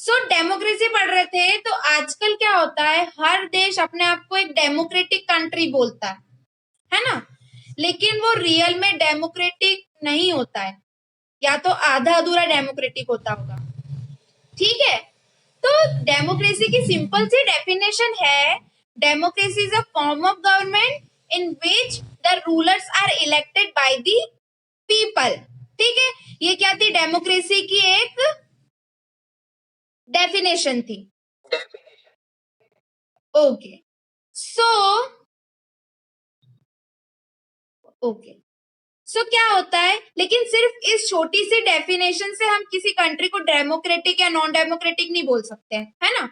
सो democracy पढ़ रहे थे, तो आजकल क्या होता है, हर देश अपने आप को एक डेमोक्रेटिक कंट्री बोलता है ना, लेकिन वो रियल में डेमोक्रेटिक नहीं होता है, या तो आधा अधूरा डेमोक्रेटिक होता होगा। ठीक है, तो डेमोक्रेसी की सिंपल सी डेफिनेशन है, democracy is a form of government in which the rulers are elected by the people. ठीक है, ये क्या थी, डेमोक्रेसी की एक डेफिनेशन थी। ओके, सो ओके, सो क्या होता है, लेकिन सिर्फ इस छोटी सी डेफिनेशन से हम किसी कंट्री को डेमोक्रेटिक या नॉन डेमोक्रेटिक नहीं बोल सकते हैं, है ना।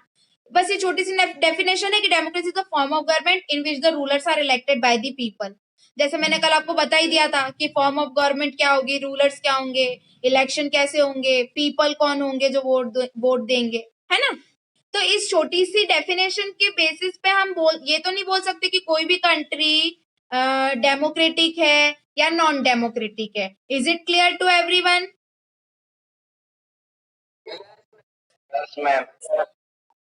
बस ये छोटी सी डेफिनेशन है कि democracy is a form of government in which the rulers are elected by the people. जैसे मैंने कल आपको बता ही दिया था कि फॉर्म ऑफ गवर्नमेंट क्या होगी, रूलर्स क्या होंगे, इलेक्शन कैसे होंगे, पीपल कौन होंगे जो वोट देंगे, है ना। तो इस छोटी सी डेफिनेशन के बेसिस पे हम ये तो नहीं बोल सकते कि कोई भी कंट्री डेमोक्रेटिक है या नॉन डेमोक्रेटिक है। Is it clear to everyone? Yes ma'am.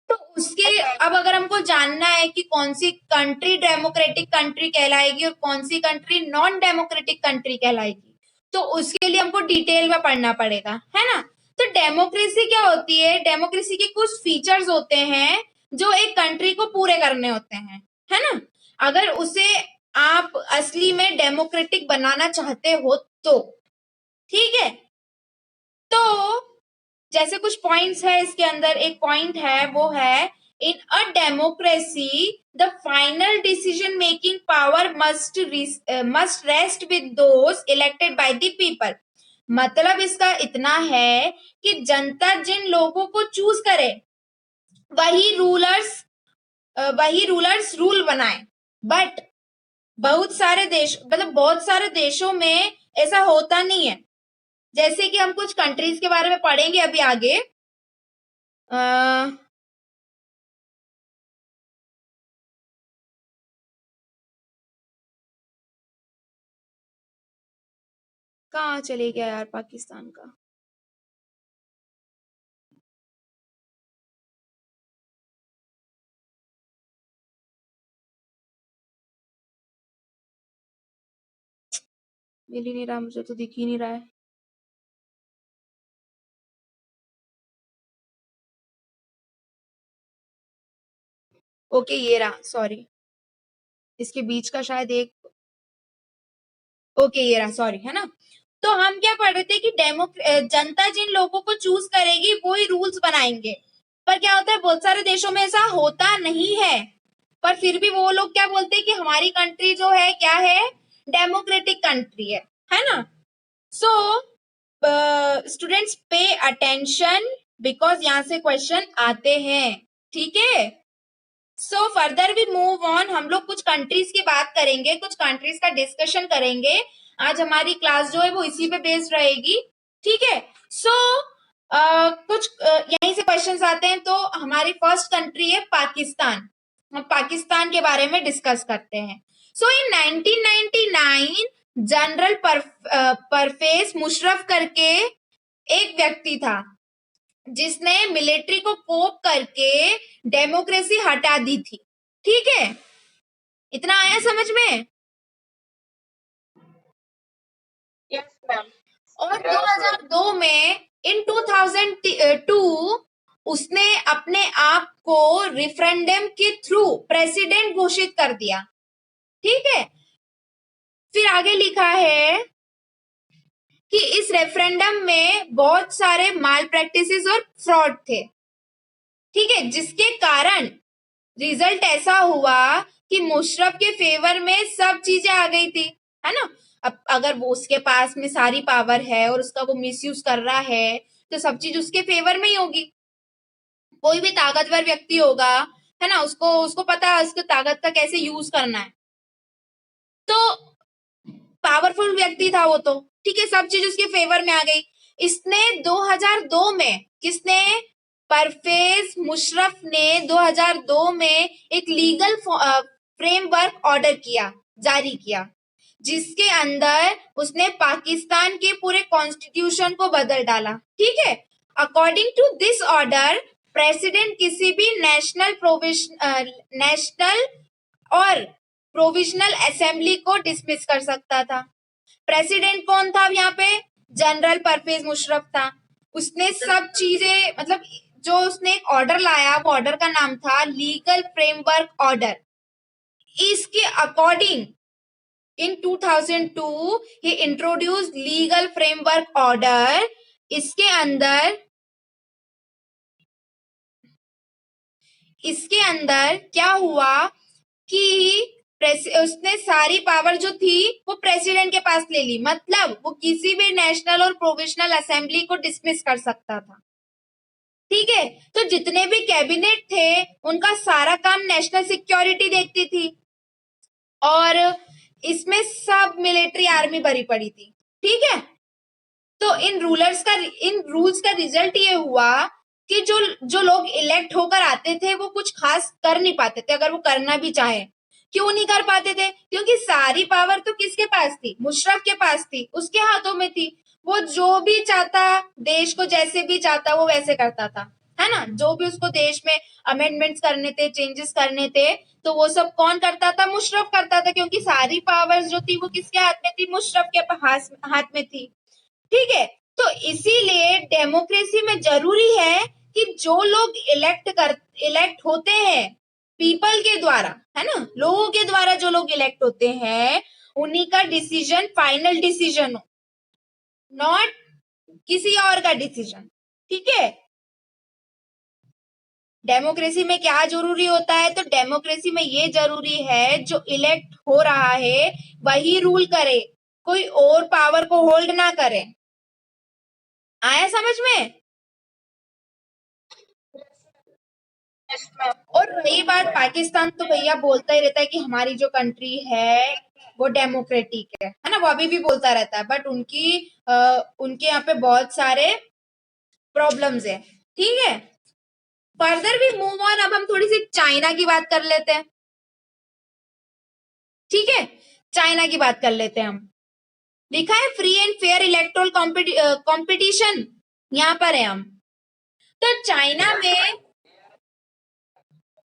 तो उसके अब अगर हमको जानना है कि कौन सी कंट्री डेमोक्रेटिक कंट्री कहलाएगी और कौन सी कंट्री नॉन डेमोक्रेटिक कंट्री कहलाएगी, तो उसके लिए हमको डिटेल में पढ़ना पड़ेगा, है ना। तो डेमोक्रेसी क्या होती है, डेमोक्रेसी के कुछ फीचर्स होते हैं जो एक कंट्री को पूरे करने होते हैं, है ना। अगर उसे आप असली में डेमोक्रेटिक बनाना चाहते हो तो, ठीक है। तो जैसे कुछ पॉइंट्स है इसके अंदर, एक पॉइंट है वो है, in a democracy the final decision making power must rest with those elected by the people. मतलब इसका इतना है कि जनता जिन लोगों को चूज करे वही रूलर्स रूल बनाए। बट बहुत सारे देशों में ऐसा होता नहीं है। जैसे कि हम कुछ कंट्रीज के बारे में पढ़ेंगे अभी आगे। कहाँ चले गया यार पाकिस्तान का? मिल ही नहीं रहा, मुझे तो दिख ही नहीं रहा है। ओके, ये रहा, सॉरी, इसके बीच का शायद एक, ओके ये रहा, सॉरी, है ना। तो हम क्या पढ़ रहे थे कि जनता जिन लोगों को चूज करेगी वो ही रूल्स बनाएंगे। पर क्या होता है, बहुत सारे देशों में ऐसा होता नहीं है, पर फिर भी वो लोग क्या बोलते हैं कि हमारी कंट्री जो है क्या है, डेमोक्रेटिक कंट्री है ना। So students pay attention, because यहाँ से क्वेश्चन आते हैं, ठीक है। So further we move on, हम लोग कुछ कंट्रीज की बात करेंगे, कुछ कंट्रीज का डिस्कशन करेंगे। आज हमारी क्लास जो है वो इसी पे बेस्ड रहेगी, ठीक है। सो कुछ यहीं से क्वेश्चंस आते हैं। तो हमारी फर्स्ट कंट्री है पाकिस्तान। हम पाकिस्तान के बारे में डिस्कस करते हैं। सो इन 1999 जनरल परवेज मुशर्रफ करके एक व्यक्ति था जिसने मिलिट्री को कोप करके डेमोक्रेसी हटा दी थी, ठीक है। इतना आया समझ में? Yes ma'am. और 2002 में, इन 2002 उसने अपने आप को रेफरेंडम के थ्रू प्रेसिडेंट घोषित कर दिया, ठीक है। फिर आगे लिखा है कि इस रेफरेंडम में बहुत सारे माल प्रैक्टिसेस और फ्रॉड थे, ठीक है, जिसके कारण रिजल्ट ऐसा हुआ कि मुशर्रफ के फेवर में सब चीजें आ गई थी, है ना। अब अगर वो उसके पास में सारी पावर है और उसका वो मिसयूज कर रहा है, तो सब चीज उसके फेवर में ही होगी। कोई भी ताकतवर व्यक्ति होगा, है ना, उसको उसको पता है उसको ताकत का कैसे यूज करना है। तो पावरफुल व्यक्ति था वो तो, ठीक है, सब चीज उसके फेवर में आ गई। इसने 2002 में, किसने, परवेज मुशर्रफ ने 2002 में एक लीगल फ्रेमवर्क ऑर्डर किया, जारी किया, जिसके अंदर उसने पाकिस्तान के पूरे कॉन्स्टिट्यूशन को बदल डाला, ठीक है। According to this order president किसी भी नेशनल और प्रोविजनल असेंबली को डिसमिस कर सकता था। प्रेसिडेंट कौन था यहाँ पे? जनरल परवेज मुशर्रफ था। उसने सब चीजें मतलब जो उसने एक ऑर्डर लाया, वो ऑर्डर का नाम था लीगल फ्रेमवर्क ऑर्डर। इसके according in 2002 he introduced legal framework order। इसके अंदर क्या हुआ कि उसने सारी पावर जो थी वो प्रेसिडेंट के पास ले ली, मतलब वो किसी भी नेशनल और प्रोविजनल असेंबली को डिसमिस कर सकता था। ठीक है, तो जितने भी कैबिनेट थे उनका सारा काम नेशनल सिक्योरिटी देखती थी और इसमें सब मिलिट्री आर्मी भरी पड़ी थी। ठीक है, तो इन रूल्स का रिजल्ट ये हुआ कि जो लोग इलेक्ट होकर आते थे वो कुछ खास कर नहीं पाते थे। अगर वो करना भी चाहे, क्यों नहीं कर पाते थे? क्योंकि सारी पावर तो किसके पास थी? मुशर्रफ के पास थी, उसके हाथों में थी। वो जो भी चाहता, देश को जैसे भी चाहता वो वैसे करता था, है ना। जो भी उसको देश में अमेंडमेंट्स करने थे, चेंजेस करने थे, तो वो सब कौन करता था? मुशर्रफ करता था, क्योंकि सारी पावर्स जो थी वो किसके हाथ में थी? मुशर्रफ के हाथ में थी। ठीक है, तो इसीलिए डेमोक्रेसी में जरूरी है कि जो लोग इलेक्ट होते हैं पीपल के द्वारा, है ना, लोगों के द्वारा जो लोग इलेक्ट होते हैं उन्हीं का डिसीजन फाइनल डिसीजन हो, नॉट किसी और का डिसीजन। ठीक है, डेमोक्रेसी में क्या जरूरी होता है? तो डेमोक्रेसी में ये जरूरी है जो इलेक्ट हो रहा है वही रूल करे, कोई और पावर को होल्ड ना करे। आया समझ में? Yes, ma'am. और रही बात पाकिस्तान, तो भैया बोलता ही रहता है कि हमारी जो कंट्री है वो डेमोक्रेटिक है ना, वो अभी भी बोलता रहता है, बट उनके यहाँ पे बहुत सारे प्रॉब्लम्स है। ठीक है, फर्दर भी मूव ऑन। अब हम थोड़ी सी चाइना की बात कर लेते हैं। ठीक है, चाइना की बात कर लेते हैं हम। लिखा है free and fair electoral competition, यहाँ पर है हम। तो चाइना में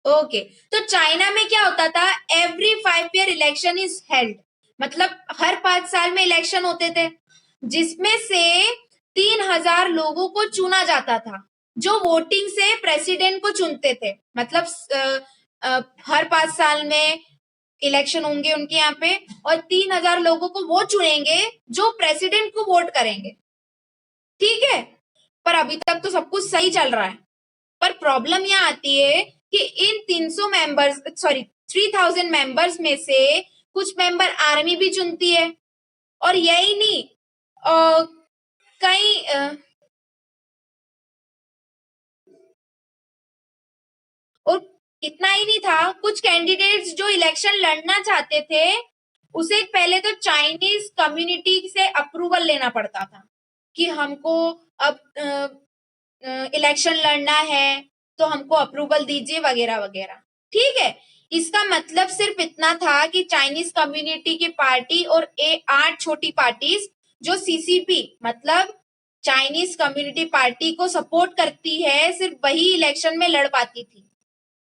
ओके, तो चाइना में क्या होता था? Every 5 year election is held, मतलब हर 5 साल में इलेक्शन होते थे, जिसमें से 3,000 लोगों को चुना जाता था, जो वोटिंग से प्रेसिडेंट को चुनते थे। मतलब हर 5 साल में इलेक्शन होंगे उनके यहाँ पे, और 3,000 लोगों को वो चुनेंगे जो प्रेसिडेंट को वोट करेंगे। ठीक है, पर अभी तक तो सब कुछ सही चल रहा है, पर प्रॉब्लम यहाँ आती है कि इन 3,000 मेंबर्स में से कुछ मेंबर आर्मी भी चुनती है, और यही नहीं कई और इतना ही नहीं था, कुछ कैंडिडेट्स जो इलेक्शन लड़ना चाहते थे उसे पहले तो चाइनीज कम्युनिटी से अप्रूवल लेना पड़ता था कि हमको अब इलेक्शन लड़ना है तो हमको अप्रूवल दीजिए वगैरह वगैरह। ठीक है, इसका मतलब सिर्फ इतना था कि चाइनीज कम्युनिटी की पार्टी और 8 छोटी पार्टीज जो सीसीपी मतलब चाइनीज कम्युनिटी पार्टी को सपोर्ट करती है, सिर्फ वही इलेक्शन में लड़ पाती थी,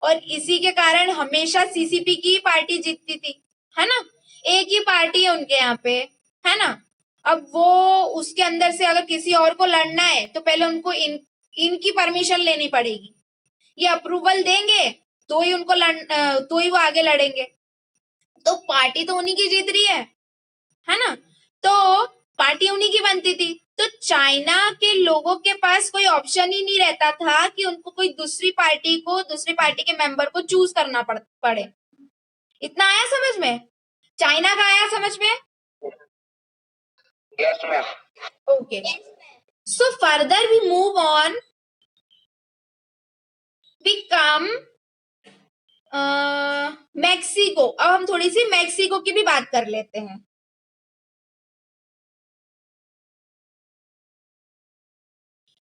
और इसी के कारण हमेशा सीसीपी की पार्टी जीतती थी, है ना। एक ही पार्टी है उनके यहाँ पे, है ना। अब वो उसके अंदर से अगर किसी और को लड़ना है तो पहले उनको इनकी परमिशन लेनी पड़ेगी, ये अप्रूवल देंगे तो ही तो ही वो आगे लड़ेंगे। तो पार्टी तो उन्हीं की जीत रही है ना, तो पार्टी उन्हीं की बनती थी। तो चाइना के लोगों के पास कोई ऑप्शन ही नहीं रहता था कि उनको कोई दूसरी पार्टी के मेंबर को चूज करना पड़े। इतना आया समझ में? चाइना का आया समझ में? Yes, ma'am. Okay, so further we move on, we come Mexico. अब हम थोड़ी सी मैक्सिको की भी बात कर लेते हैं।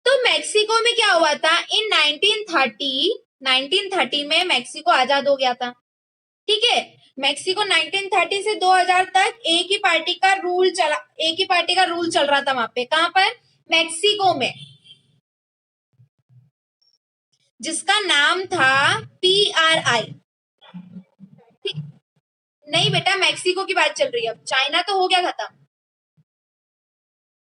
तो मैक्सिको में क्या हुआ था? इन 1930 में मैक्सिको आजाद हो गया था। ठीक है, मैक्सिको 1930 से 2000 तक एक ही पार्टी का रूल चल रहा था वहां पे। कहां पर? मैक्सिको में। जिसका नाम था PRI। नहीं बेटा, मैक्सिको की बात चल रही है, अब चाइना तो हो गया खत्म।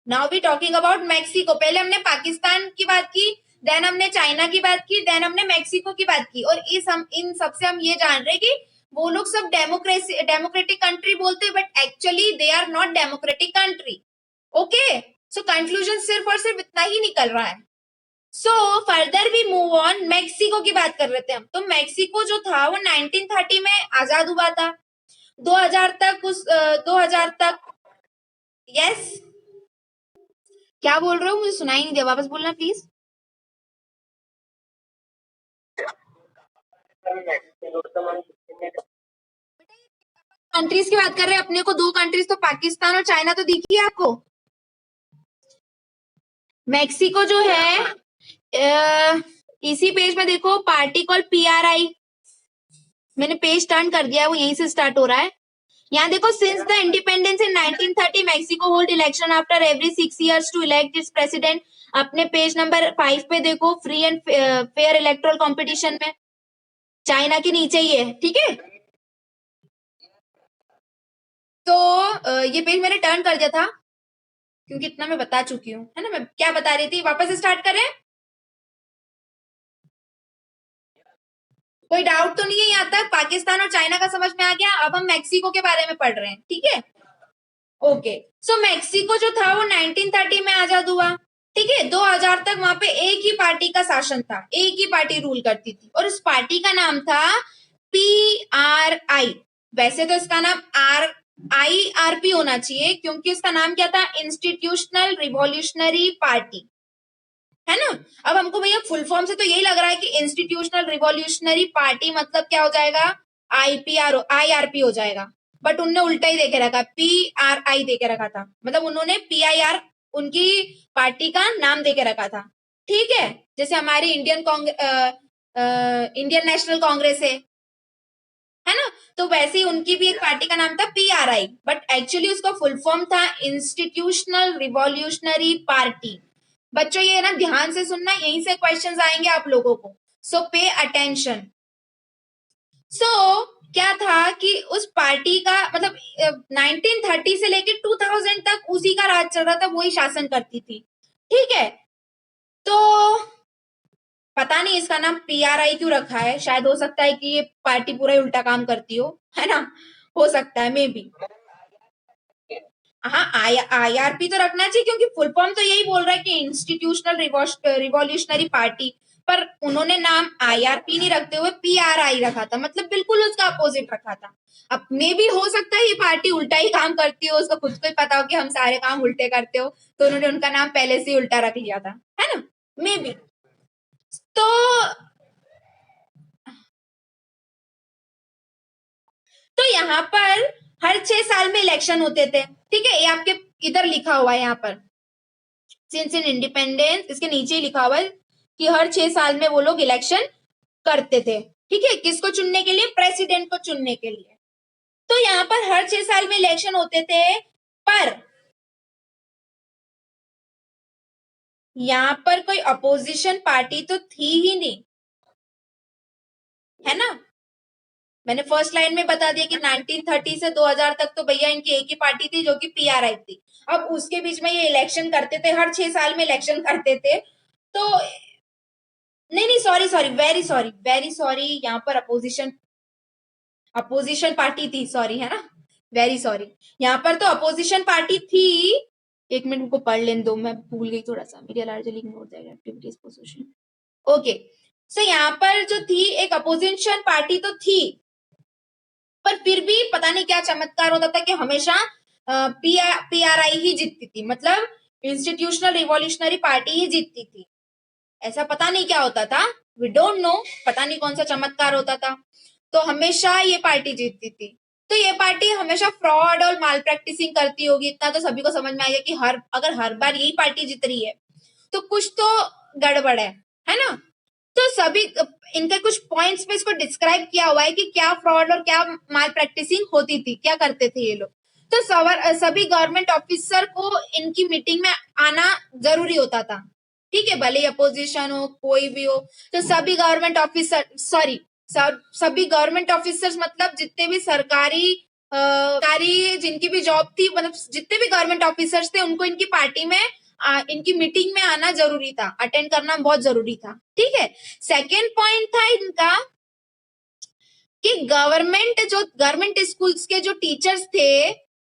Now we talking about Mexico. पहले हमने पाकिस्तान की बात की, देन हमने चाइना की बात की, देन हमने मैक्सिको की बात की। और इन सबसे हम ये जान रहे कि वो लोग सब डेमोक्रेटिक कंट्री बोलते हैं, but actually they are not democratic country. Okay, so conclusion सिर्फ और सिर्फ इतना ही निकल रहा है। So further we move on, Mexico की बात कर रहे थे हम। तो मैक्सिको जो था वो 1930 में आजाद हुआ था। 2000 तक 2000 तक। यस, क्या बोल रहे हो? मुझे सुनाई नहीं दिया, वापस बोलना प्लीज। कंट्रीज की बात कर रहे हैं अपने को, 2 कंट्रीज तो पाकिस्तान और चाइना तो दिखी है आपको। मैक्सिको जो है इसी पेज में देखो, पार्टी कॉल PRI। मैंने पेज टर्न कर दिया है, वो यहीं से स्टार्ट हो रहा है। यहाँ देखो, since the independence in 1930 Mexico hold election after every 6 years to elect its president. अपने पेज नंबर 5 पे देखो, free and fair electoral competition में। चाइना के नीचे ही है, ठीक है। तो ये पेज मैंने टर्न कर दिया था क्योंकि इतना मैं बता चुकी हूँ, है ना। मैं क्या बता रही थी, वापस स्टार्ट करें? कोई डाउट तो नहीं है यहाँ तक? पाकिस्तान और चाइना का समझ में आ गया। अब हम मैक्सिको के बारे में पढ़ रहे हैं, ठीक है। ओके, सो मैक्सिको जो था वो 1930 में आजाद हुआ, ठीक है। 2000 तक वहां पे एक ही पार्टी का शासन था, एक ही पार्टी रूल करती थी, और उस पार्टी का नाम था PRI। वैसे तो इसका नाम IRP होना चाहिए, क्योंकि इसका नाम क्या था, इंस्टीट्यूशनल रिवॉल्यूशनरी पार्टी, है ना। अब हमको भैया फुल फॉर्म से तो यही लग रहा है कि इंस्टीट्यूशनल रिवॉल्यूशनरी पार्टी मतलब क्या हो जाएगा, IRP हो जाएगा। बट उनने उल्टा ही देके रखा, PRI देके रखा था, मतलब उन्होंने PIR उनकी पार्टी का नाम देके रखा था, ठीक है। जैसे हमारी इंडियन नेशनल कांग्रेस है ना, तो वैसे ही उनकी भी एक पार्टी का नाम था PRI, बट एक्चुअली उसका फुल फॉर्म था इंस्टीट्यूशनल रिवॉल्यूशनरी पार्टी। बच्चों ये ना ध्यान से सुनना, यहीं से क्वेश्चंस आएंगे आप लोगों को, सो पे अटेंशन। सो क्या था कि उस पार्टी का मतलब 1930 से लेकर 2000 तक उसी का राज चल रहा था, वही शासन करती थी, ठीक है। तो पता नहीं इसका नाम PRI क्यों रखा है, शायद हो सकता है कि ये पार्टी पूरा ही उल्टा काम करती हो, है ना, हो सकता है मे बी। हाँ, IRP तो रखना चाहिए, क्योंकि फुल फॉर्म तो यही बोल रहा है कि इंस्टीट्यूशनल रिवॉल्यूशनरी पार्टी, पर उन्होंने नाम IRP नहीं रखते हुए PRI रखा था, मतलब बिल्कुल उसका अपोजिट रखा था। अब मे भी हो सकता है ये पार्टी उल्टा ही काम करती हो, उसको खुद को ही पता हो कि हम सारे काम उल्टे करते हो, तो उन्होंने उनका नाम पहले से ही उल्टा रख लिया था, है ना, मे बी। तो यहाँ पर हर 6 साल में इलेक्शन होते थे, ठीक है। ये आपके इधर लिखा हुआ है यहाँ पर, सिंस इन इंडिपेंडेंस, इसके नीचे ही लिखा हुआ है कि हर 6 साल में वो लोग इलेक्शन करते थे, ठीक है। किसको चुनने के लिए, प्रेसिडेंट को चुनने के लिए। तो यहाँ पर हर 6 साल में इलेक्शन होते थे, पर यहाँ पर कोई अपोजिशन पार्टी तो थी ही नहीं, है ना। मैंने फर्स्ट लाइन में बता दिया कि 1930 से 2000 तक तो भैया इनकी एक ही पार्टी थी, जो कि PRI थी। अब उसके बीच में ये इलेक्शन करते थे, हर 6 साल में इलेक्शन करते थे। तो नहीं नहीं, सॉरी वेरी सॉरी, यहाँ पर अपोजिशन पार्टी थी, सॉरी, है ना, वेरी सॉरी। यहाँ पर तो अपोजिशन पार्टी थी। एक मिनट को पढ़ लेने दो, मैं भूल गई थोड़ा सा, मेरी largely ignore that activities position. Okay, so यहाँ पर जो थी एक अपोजिशन पार्टी तो थी, पर फिर भी पता नहीं क्या चमत्कार होता था कि हमेशा PRI ही जीतती थी, मतलब इंस्टीट्यूशनल रिवॉल्यूशनरी पार्टी ही जीतती थी। ऐसा पता नहीं क्या होता था, वी डोंट नो, पता नहीं कौन सा चमत्कार होता था, तो हमेशा ये पार्टी जीतती थी। तो ये पार्टी हमेशा फ्रॉड और माल प्रैक्टिसिंग करती होगी, इतना तो सभी को समझ में आएगा कि अगर हर बार यही पार्टी जीत रही है तो कुछ तो गड़बड़ है ना। तो सभी इनके कुछ पॉइंट्स पे इसको डिस्क्राइब किया हुआ है कि क्या फ्रॉड और क्या माल प्रैक्टिसिंग होती थी, क्या करते थे ये लोग। तो सभी गवर्नमेंट ऑफिसर को इनकी मीटिंग में आना जरूरी होता था, ठीक है, भले ही अपोजिशन हो, कोई भी हो, तो सभी गवर्नमेंट ऑफिसर, सॉरी, सभी गवर्नमेंट ऑफिसर्स मतलब जितने भी सरकारी जिनकी भी जॉब थी, मतलब जितने भी गवर्नमेंट ऑफिसर्स थे, उनको इनकी पार्टी में इनकी मीटिंग में आना जरूरी था, अटेंड करना बहुत जरूरी था। ठीक है, सेकेंड पॉइंट था इनका कि गवर्नमेंट स्कूल्स के जो टीचर्स थे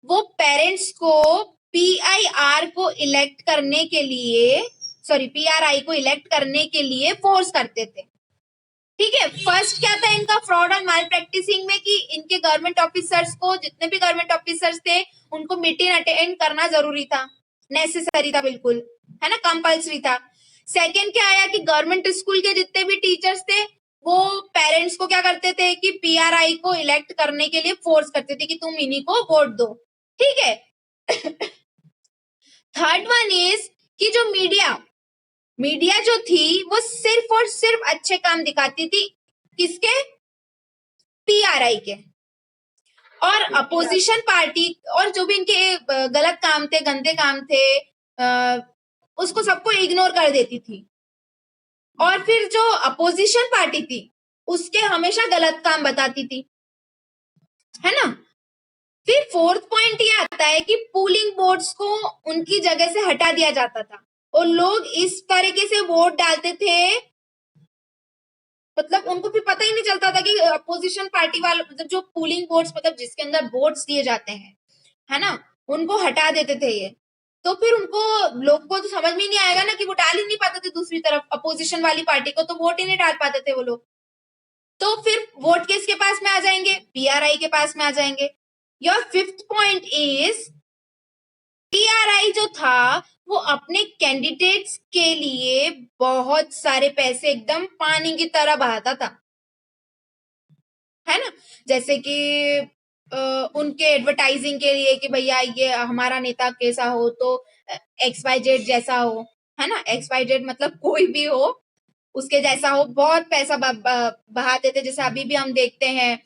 वो पेरेंट्स को पीआईआर को इलेक्ट करने के लिए, सॉरी, पीआरआई को इलेक्ट करने के लिए फोर्स करते थे। ठीक है, फर्स्ट क्या था इनका फ्रॉड और माल प्रैक्टिसिंग में कि इनके गवर्नमेंट ऑफिसर्स को, जितने भी गवर्नमेंट ऑफिसर्स थे, उनको मीटिंग अटेंड करना जरूरी था, नेसेसरी था, बिल्कुल, है ना, कंपल्सरी था। सेकेंड क्या आया कि गवर्नमेंट स्कूल के जितने भी टीचर्स थे वो पेरेंट्स को क्या करते थे कि पीआरआई को इलेक्ट करने के लिए फोर्स करते थे कि तुम इन्हीं को वोट दो। ठीक है। थर्ड वन इज कि जो मीडिया जो थी वो सिर्फ और सिर्फ अच्छे काम दिखाती थी, किसके? पीआरआई के। और अपोजिशन पार्टी और जो भी इनके गलत काम थे, गंदे काम थे, उसको सबको इग्नोर कर देती थी। और फिर जो अपोजिशन पार्टी थी उसके हमेशा गलत काम बताती थी, है ना। फिर फोर्थ पॉइंट ये आता है कि पोलिंग बोर्ड्स को उनकी जगह से हटा दिया जाता था और लोग इस तरीके से वोट डालते थे, मतलब उनको भी पता ही नहीं चलता था कि अपोजिशन पार्टी वाले, मतलब जो पोलिंग बोर्ड्स, मतलब जिसके अंदर वोट्स दिए जाते हैं, है ना, उनको हटा देते थे ये। तो फिर उनको, लोग को तो समझ में ही नहीं आएगा ना कि वो डाल ही नहीं पाते थे दूसरी तरफ, अपोजिशन वाली पार्टी को तो वोट ही नहीं डाल पाते थे वो लोग। तो फिर वोट किसके पास में आ जाएंगे? पीआरआई के पास में आ जाएंगे। Your fifth point is PRI जो था वो अपने कैंडिडेट्स के लिए बहुत सारे पैसे एकदम पानी की तरह बहाता था, है ना। जैसे कि उनके एडवर्टाइजिंग के लिए कि भैया ये हमारा नेता कैसा हो, तो XYZ जैसा हो, है ना, XYZ मतलब कोई भी हो, उसके जैसा हो, बहुत पैसा बहाते थे। जैसे अभी भी हम देखते हैं,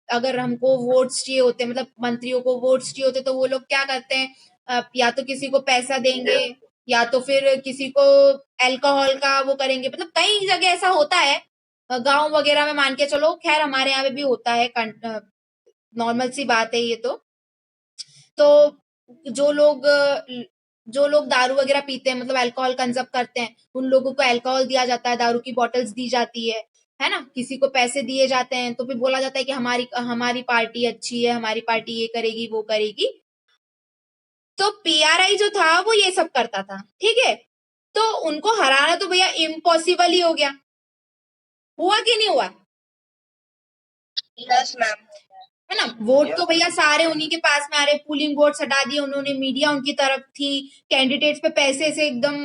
अगर हमको वोट्स चाहिए होते, मतलब मंत्रियों को वोट्स चाहिए होते, तो वो लोग क्या करते हैं, या तो किसी को पैसा देंगे या तो फिर किसी को अल्कोहल का वो करेंगे, मतलब कई जगह ऐसा होता है, गांव वगैरह में मान के चलो, खैर हमारे यहाँ पे भी होता है, नॉर्मल सी बात है ये तो जो लोग दारू वगैरह पीते हैं, मतलब अल्कोहल कंजम करते हैं, उन लोगों को अल्कोहल दिया जाता है, दारू की बॉटल्स दी जाती है ना, किसी को पैसे दिए जाते हैं, तो फिर बोला जाता है कि हमारी पार्टी अच्छी है, हमारी पार्टी ये करेगी वो करेगी। तो पीआरआई जो था वो ये सब करता था। ठीक है, तो उनको हराना तो भैया इम्पॉसिबल ही हो गया, हुआ कि नहीं हुआ? Yes ma'am. है ना, वोट तो भैया सारे उन्हीं के पास में आ रहे, पोलिंग बोर्ड हटा दिए उन्होंने, मीडिया उनकी तरफ थी, कैंडिडेट्स पे पैसे से एकदम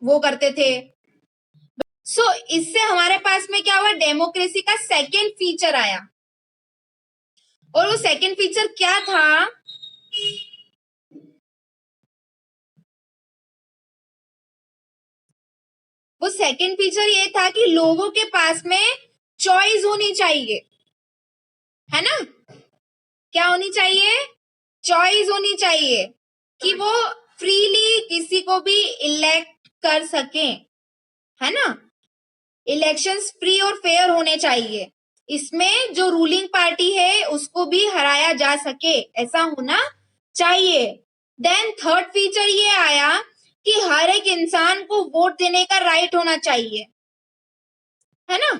वो करते थे। सो इससे हमारे पास में क्या हुआ, डेमोक्रेसी का सेकेंड फीचर आया। और वो सेकेंड फीचर क्या था? वो सेकेंड फीचर ये था कि लोगों के पास में चॉइस होनी चाहिए, है ना। क्या होनी चाहिए? चॉइस होनी चाहिए कि वो फ्रीली किसी को भी इलेक्ट कर सके, है ना। इलेक्शंस फ्री और फेयर होने चाहिए, इसमें जो रूलिंग पार्टी है उसको भी हराया जा सके, ऐसा होना चाहिए। देन थर्ड फीचर ये आया कि हर एक इंसान को वोट देने का राइट होना चाहिए, है ना।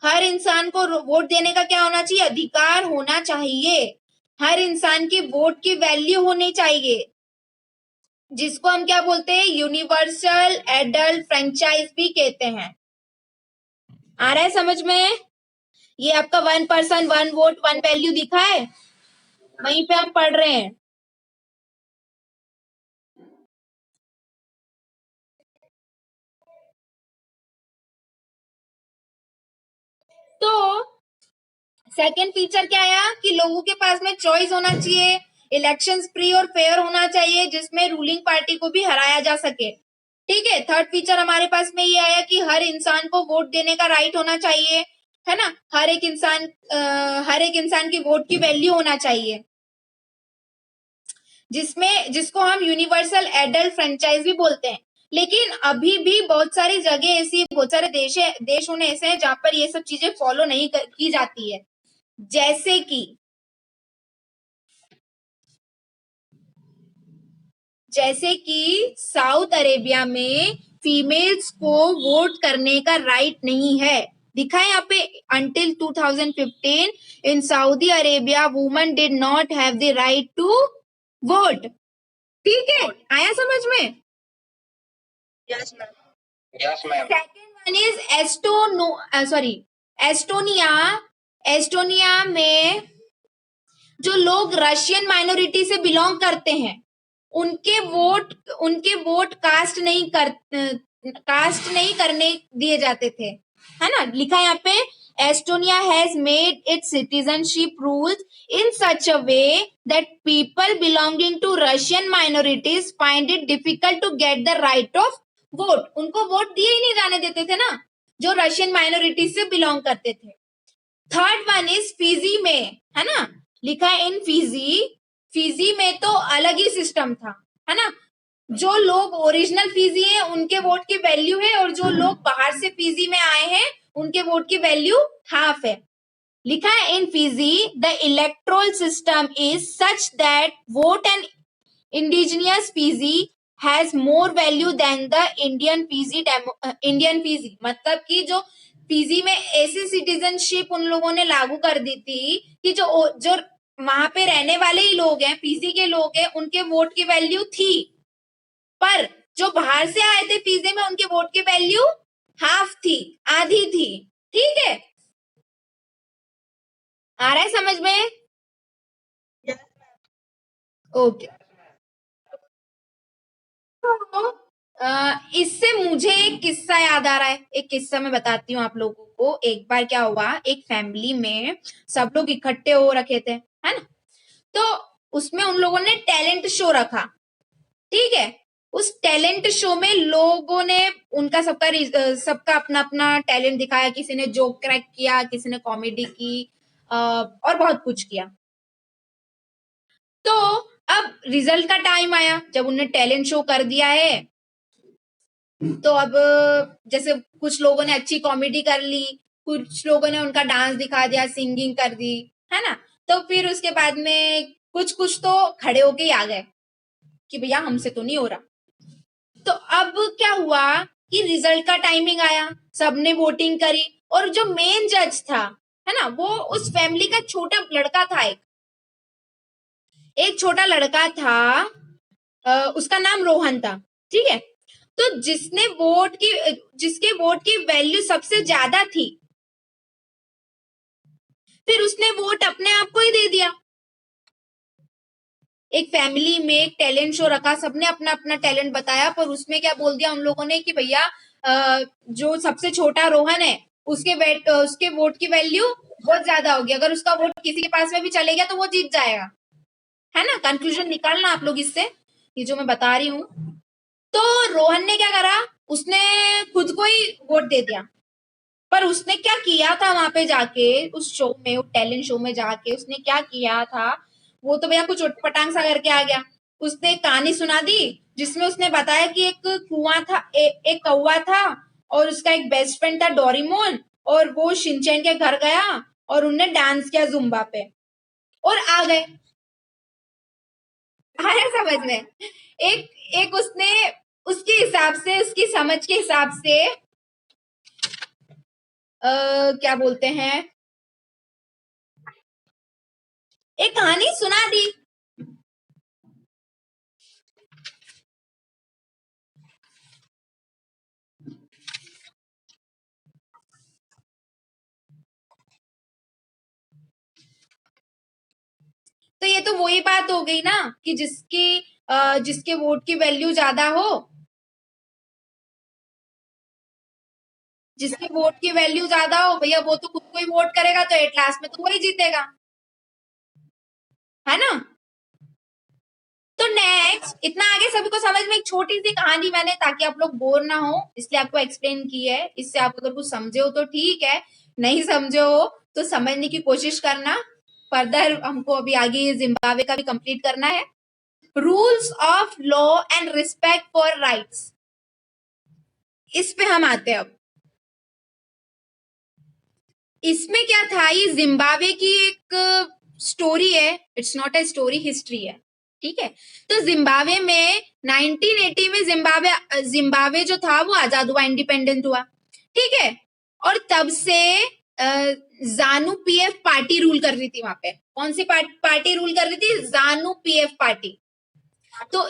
हर इंसान को वोट देने का क्या होना चाहिए? अधिकार होना चाहिए। हर इंसान की वोट की वैल्यू होनी चाहिए, जिसको हम क्या बोलते हैं, यूनिवर्सल एडल्ट फ्रेंचाइज भी कहते हैं। आ रहा है समझ में? ये आपका 1 पर्सन 1 वोट 1 वैल्यू दिखा है, वहीं पे हम पढ़ रहे हैं। तो सेकेंड फीचर क्या आया कि लोगों के पास में चॉइस होना चाहिए, इलेक्शंस फ्री और फेयर होना चाहिए, जिसमें रूलिंग पार्टी को भी हराया जा सके। ठीक है, थर्ड फीचर हमारे पास में ये आया कि हर इंसान को वोट देने का राइट होना चाहिए, है ना। हर एक इंसान की वोट की वैल्यू होना चाहिए, जिसको हम यूनिवर्सल एडल्ट फ्रेंचाइज भी बोलते हैं। लेकिन अभी भी बहुत सारी जगह ऐसी, बहुत सारे देश होने ऐसे हैं जहां पर ये सब चीजें फॉलो नहीं की जाती है। जैसे कि साउथ अरेबिया में फीमेल्स को वोट करने का राइट नहीं है। दिखा है यहाँ पे, until 2015 in Saudi Arabia women did not have the right to vote. ठीक है, आया समझ में? Yes, ma'am. Yes, ma'am. Second one is Estonia में जो लोग रशियन माइनॉरिटी से बिलोंग करते हैं उनके वोट कास्ट नहीं करने दिए जाते थे, है ना। लिखा है यहाँ पे, Estonia has made its citizenship rules in such a way that people belonging to Russian minorities find it difficult to get the right of vote. उनको वोट दिए ही नहीं जाने देते थे ना, जो रशियन माइनॉरिटी से बिलोंग करते थे। थर्ड वन इज फिजी में, है ना। लिखा है इन फिजी में तो अलग ही सिस्टम था, है ना। जो लोग ओरिजिनल फिजी हैं उनके वोट की वैल्यू है, और जो लोग बाहर से फिजी में आए हैं उनके वोट की वैल्यू हाफ है। लिखा है in Fiji the electoral system is such that vote an indigenous Fiji has more value than the Indian Fiji. मतलब कि जो फिजी में ऐसी सिटीजनशिप उन लोगों ने लागू कर दी थी कि जो वहां पे रहने वाले ही लोग हैं, फिजी के लोग हैं, उनके वोट की वैल्यू थी, पर जो बाहर से आए थे फिजी में उनके वोट की वैल्यू हाफ थी, आधी थी। ठीक है, आ रहा है समझ में? Yes, okay. इससे मुझे एक किस्सा याद आ रहा है। एक किस्सा मैं बताती हूँ आप लोगों को। एक बार क्या हुआ, एक फैमिली में सब लोग इकट्ठे हो रखे थे, है ना। तो उसमें उन लोगों ने टैलेंट शो रखा। ठीक है, उस टैलेंट शो में लोगों ने उनका सबका अपना अपना टैलेंट दिखाया। किसी ने जोक क्रैक किया, किसी ने कॉमेडी की, और बहुत कुछ किया। तो अब रिजल्ट का टाइम आया, जब उन्हें टैलेंट शो कर दिया है, तो अब जैसे कुछ लोगों ने अच्छी कॉमेडी कर ली, कुछ लोगों ने उनका डांस दिखा दिया, सिंगिंग कर दी, है ना। तो फिर उसके बाद में कुछ कुछ तो खड़े होके ही आ गए कि भैया हमसे तो नहीं हो रहा। तो अब क्या हुआ कि रिजल्ट का टाइमिंग आया, सबने वोटिंग करी, और जो मेन जज था, है ना, वो उस फैमिली का छोटा लड़का था। एक छोटा लड़का था, उसका नाम रोहन था। ठीक है, तो जिसके वोट की वैल्यू सबसे ज्यादा थी, फिर उसने वोट अपने आप को ही दे दिया। एक फैमिली में एक टैलेंट शो रखा, सबने अपना अपना टैलेंट बताया, पर उसमें क्या बोल दिया उन लोगों ने कि भैया जो सबसे छोटा रोहन है उसके वोट की वैल्यू बहुत ज्यादा होगी, अगर उसका वोट किसी के पास में भी चले गया तो वो जीत जाएगा, है ना। कंक्लूजन निकालना आप लोग इससे, ये जो मैं बता रही हूँ। तो रोहन ने क्या करा, उसने खुद को ही वोट दे दिया। पर उसने क्या किया था वहां पे जाके, उस शो में, टैलेंट शो में जाके उसने क्या किया था, वो तो भैया कुछ उटपटांग सा करके आ गया। उसने एक कहानी सुना दी जिसमें उसने बताया कि एक कुआं था, एक कौवा था, और उसका एक बेस्ट फ्रेंड था डोरेमोन, और वो शिनचैन के घर गया और उनने डांस किया जुम्बा पे, और आ गए। आया समझ में? एक एक उसने उसके हिसाब से, उसकी समझ के हिसाब से क्या बोलते हैं, एक कहानी सुना दी। तो ये तो वही बात हो गई ना कि जिसके वोट की वैल्यू ज्यादा हो, जिसके वोट की वैल्यू ज्यादा हो भैया, वो तो खुद को ही वोट करेगा, तो एट लास्ट में तो वही जीतेगा, है ना। तो नेक्स्ट, इतना आगे सभी को समझ में, एक छोटी सी कहानी मैंने, ताकि आप लोग बोर ना हो इसलिए आपको एक्सप्लेन की है। इससे आप अगर कुछ समझे हो तो ठीक है, नहीं समझे हो तो समझने की कोशिश करना। फर्दर हमको अभी आगे जिम्बाब्वे का भी कंप्लीट करना है। Rules of law and respect for rights. इस पे हम आते हैं अब। इसमें क्या था, ये जिम्बाब्वे की एक स्टोरी है, it's not a story, history है, ठीक है। तो जिम्बाब्वे में 1980 में जिम्बाब्वे जो था वो आजाद हुआ, इंडिपेंडेंट हुआ, ठीक है। और तब से जानु पीएफ पार्टी रूल कर रही थी वहां पे। कौन सी पार्टी रूल कर रही थी? जानु पीएफ पार्टी। तो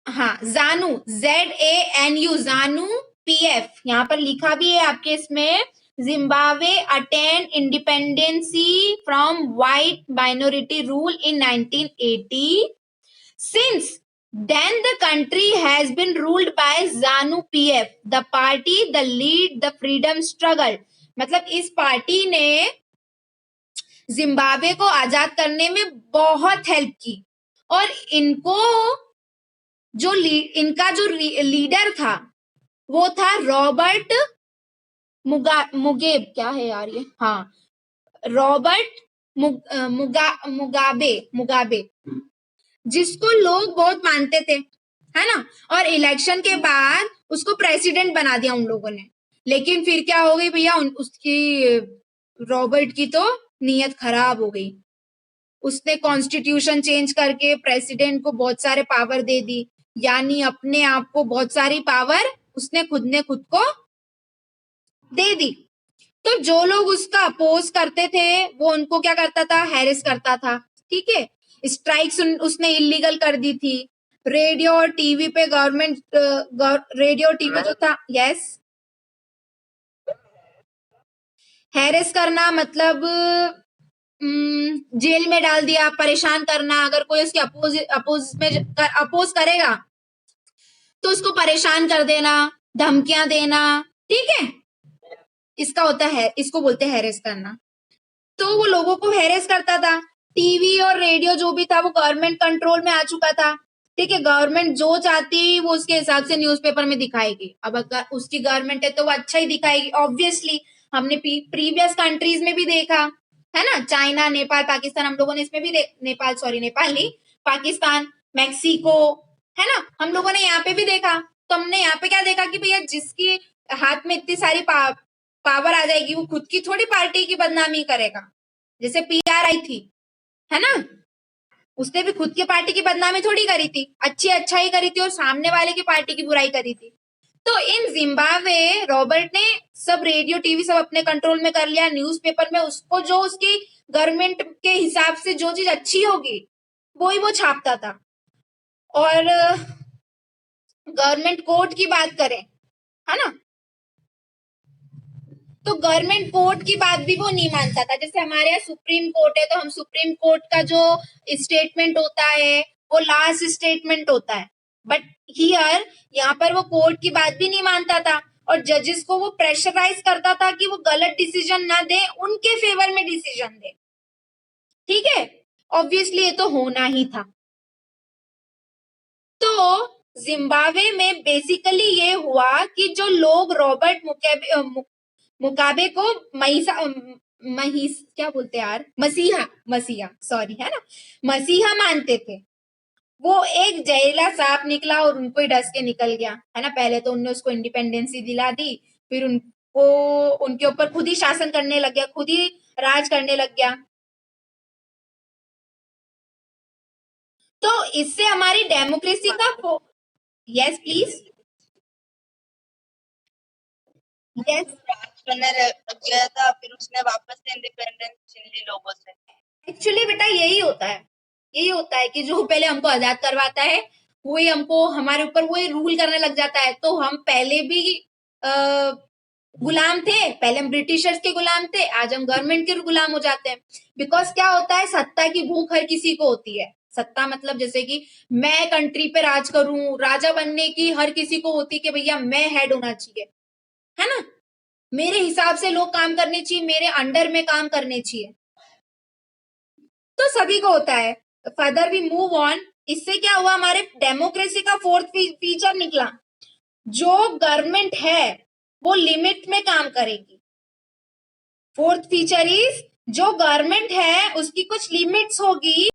हाँ, जानु, ZANU, जानु पीएफ, यहाँ पर लिखा भी है आपके इसमें, Zimbabwe attend independency from white minority rule in 1980। Since then the country has been ruled by ZANU PF, the party the lead the freedom struggle। मतलब इस पार्टी ने जिम्बाब्वे को आजाद करने में बहुत हेल्प की। और इनको जो इनका जो लीडर था वो था रॉबर्ट मुगेब, क्या है यार ये, हाँ, रॉबर्ट मुगाबे, जिसको लोग बहुत मानते थे, है ना। और इलेक्शन के बाद उसको प्रेसिडेंट बना दिया उन लोगों ने। लेकिन फिर क्या हो गई भैया, उसकी रॉबर्ट की तो नीयत खराब हो गई। उसने कॉन्स्टिट्यूशन चेंज करके प्रेसिडेंट को बहुत सारे पावर दे दी, यानी अपने आप को बहुत सारी पावर उसने खुद को दे दी। तो जो लोग उसका अपोज करते थे वो उनको क्या करता था, हैरेस करता था, ठीक है। स्ट्राइक्स उसने इलीगल कर दी थी। रेडियो और टीवी पे रेडियो टीवी जो था, यस, हैरेस करना मतलब जेल में डाल दिया, परेशान करना। अगर कोई उसके अपोज करेगा तो उसको परेशान कर देना, धमकियां देना, ठीक है। इसका होता है, इसको बोलते हैं हैरेस करना। तो वो लोगों को हैरेस करता था। टीवी और रेडियो जो भी था वो गवर्नमेंट कंट्रोल में आ चुका था, ठीक है। गवर्नमेंट जो चाहती वो उसके हिसाब से न्यूज़पेपर में दिखाएगी। अब अगर उसकी गवर्नमेंट है तो वो अच्छा ही दिखाएगी, ऑब्वियसली। हमने प्रीवियस कंट्रीज में भी देखा है ना, चाइना, नेपाल, पाकिस्तान, हम लोगों ने इसमें भी नेपाल नहीं, पाकिस्तान, मैक्सिको, है ना, हम लोगों ने यहाँ पे भी देखा। तो हमने यहाँ पे क्या देखा कि भैया जिसकी हाथ में इतनी सारी पावर आ जाएगी वो खुद की थोड़ी पार्टी की बदनामी करेगा। जैसे PRI थी, है ना, उसने भी खुद की पार्टी की बदनामी थोड़ी करी थी, अच्छाई करी थी और सामने वाले की पार्टी की बुराई करी थी। तो इन जिम्बाब्वे रॉबर्ट ने सब रेडियो टीवी सब अपने कंट्रोल में कर लिया। न्यूज़पेपर में उसको जो उसकी गवर्नमेंट के हिसाब से जो चीज अच्छी होगी वही वो छापता था। और गवर्नमेंट कोर्ट की बात करें, है ना, तो गवर्नमेंट कोर्ट की बात भी वो नहीं मानता था। जैसे हमारे यहाँ सुप्रीम कोर्ट है तो हम सुप्रीम कोर्ट का जो स्टेटमेंट होता है वो लास्ट स्टेटमेंट होता है। बट हियर, यहाँ पर वो कोर्ट की बात भी नहीं मानता था और जजेस को वो प्रेशराइज करता था कि वो गलत डिसीजन ना दे, उनके फेवर में डिसीजन दे, ठीक है। ऑब्वियसली ये तो होना ही था। तो जिम्बाब्वे में बेसिकली ये हुआ कि जो लोग रॉबर्ट मुगाबे को क्या बोलते यार, मसीहा सॉरी, है ना, मसीहा मानते थे। वो एक जहरीला सांप निकला और उनको ही डस के निकल गया, है ना। पहले तो उनने उसको इंडिपेंडेंसी दिला दी, फिर उनको उनके ऊपर खुद ही शासन करने लग गया, खुद ही राज करने लग गया। तो इससे हमारी डेमोक्रेसी का, यस प्लीज, यस, राज करने लग गया था, फिर उसने वापस से इंडिपेंडेंस छीन ली लोगों से। एक्चुअली बेटा यही होता है, कि जो पहले हमको आजाद करवाता है वही हमको हमारे ऊपर वही रूल करने लग जाता है। तो हम पहले भी गुलाम थे, पहले हम ब्रिटिशर्स के गुलाम थे, आज हम गवर्नमेंट के गुलाम हो जाते हैं। बिकॉज क्या होता है, सत्ता की भूख हर किसी को होती है। सत्ता मतलब जैसे कि मैं कंट्री पे राज करूं, राजा बनने की हर किसी को होती है कि भैया मैं हेड होना चाहिए, है ना, मेरे हिसाब से लोग काम करने चाहिए, मेरे अंडर में काम करने चाहिए। तो सभी को होता है। Further we move on. इससे क्या हुआ, हमारे डेमोक्रेसी का फोर्थ फीचर निकला, जो गवर्नमेंट है वो लिमिट में काम करेगी। फोर्थ फीचर इज, जो गवर्नमेंट है उसकी कुछ लिमिट्स होगी।